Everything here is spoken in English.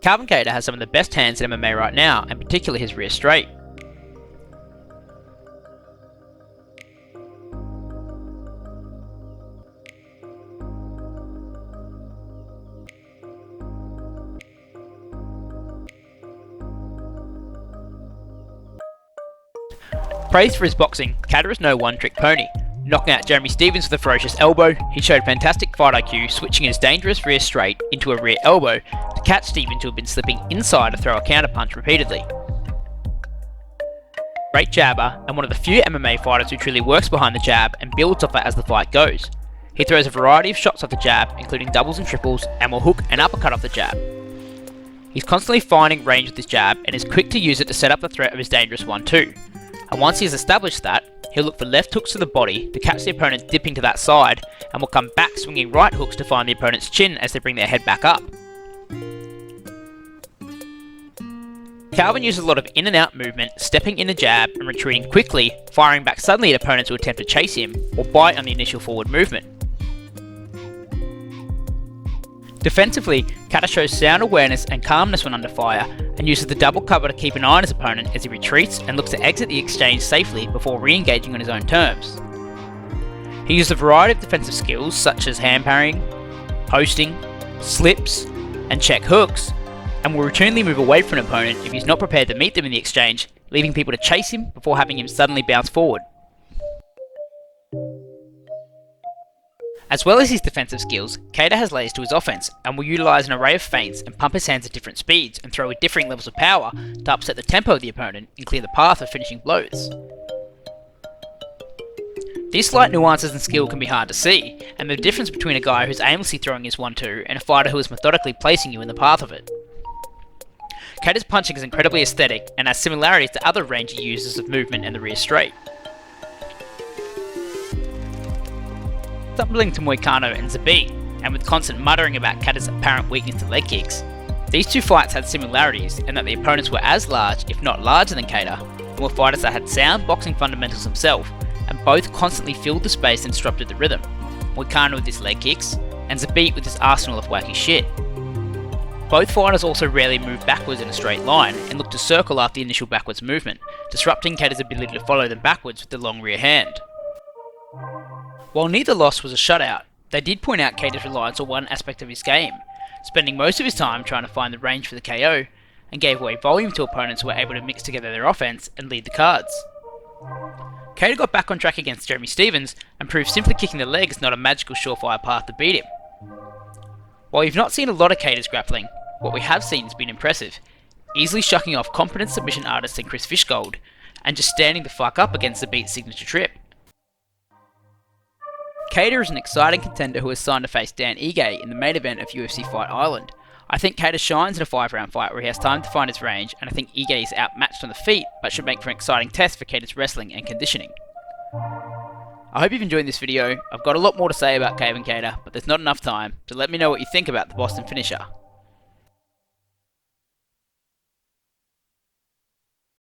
Calvin Kattar has some of the best hands in MMA right now, and particularly his rear straight. Praised for his boxing, Kattar is no one-trick pony. Knocking out Jeremy Stephens with a ferocious elbow, he showed fantastic fight IQ, switching his dangerous rear straight into a rear elbow to catch Stephens, who had been slipping inside to throw a counterpunch repeatedly. Great jabber, and one of the few MMA fighters who truly works behind the jab and builds off it as the fight goes. He throws a variety of shots off the jab, including doubles and triples, and will hook and uppercut off the jab. He's constantly finding range with his jab, and is quick to use it to set up the threat of his dangerous 1-2. And once he has established that, he'll look for left hooks to the body to catch the opponent dipping to that side, and will come back swinging right hooks to find the opponent's chin as they bring their head back up. Calvin uses a lot of in and out movement, stepping in the jab and retreating quickly, firing back suddenly at opponents who attempt to chase him, or bite on the initial forward movement. Defensively, Kattar shows sound awareness and calmness when under fire, and uses the double cover to keep an eye on his opponent as he retreats and looks to exit the exchange safely before re-engaging on his own terms. He uses a variety of defensive skills such as hand parrying, posting, slips, and check hooks, and will routinely move away from an opponent if he's not prepared to meet them in the exchange, leaving people to chase him before having him suddenly bounce forward. As well as his defensive skills, Kattar has layers to his offense and will utilise an array of feints and pump his hands at different speeds and throw with differing levels of power to upset the tempo of the opponent and clear the path of finishing blows. These slight nuances and skill can be hard to see, and the difference between a guy who's aimlessly throwing his 1-2 and a fighter who is methodically placing you in the path of it. Kattar's punching is incredibly aesthetic and has similarities to other rangy users of movement and the rear straight. Stumbling to Moicano and Zabit, and with constant muttering about Kattar's apparent weakness to leg kicks. These two fights had similarities in that the opponents were as large, if not larger than Kattar, and were fighters that had sound boxing fundamentals themselves, and both constantly filled the space and disrupted the rhythm. Moicano with his leg kicks, and Zabit with his arsenal of wacky shit. Both fighters also rarely moved backwards in a straight line, and looked to circle after the initial backwards movement, disrupting Kattar's ability to follow them backwards with the long rear hand. While neither loss was a shutout, they did point out Kattar's reliance on one aspect of his game, spending most of his time trying to find the range for the KO, and gave away volume to opponents who were able to mix together their offense and lead the cards. Kattar got back on track against Jeremy Stephens and proved simply kicking the leg is not a magical surefire path to beat him. While we've not seen a lot of Kattar's grappling, what we have seen has been impressive, easily shucking off competent submission artists in Chris Fishgold, and just standing the fuck up against the Beat's signature trip. Kattar is an exciting contender who is signed to face Dan Ige in the main event of UFC Fight Island. I think Kattar shines in a 5-round fight where he has time to find his range, and I think Ige is outmatched on the feet, but should make for an exciting test for Kattar's wrestling and conditioning. I hope you've enjoyed this video. I've got a lot more to say about Calvin Kattar, but there's not enough time, so let me know what you think about the Boston finisher.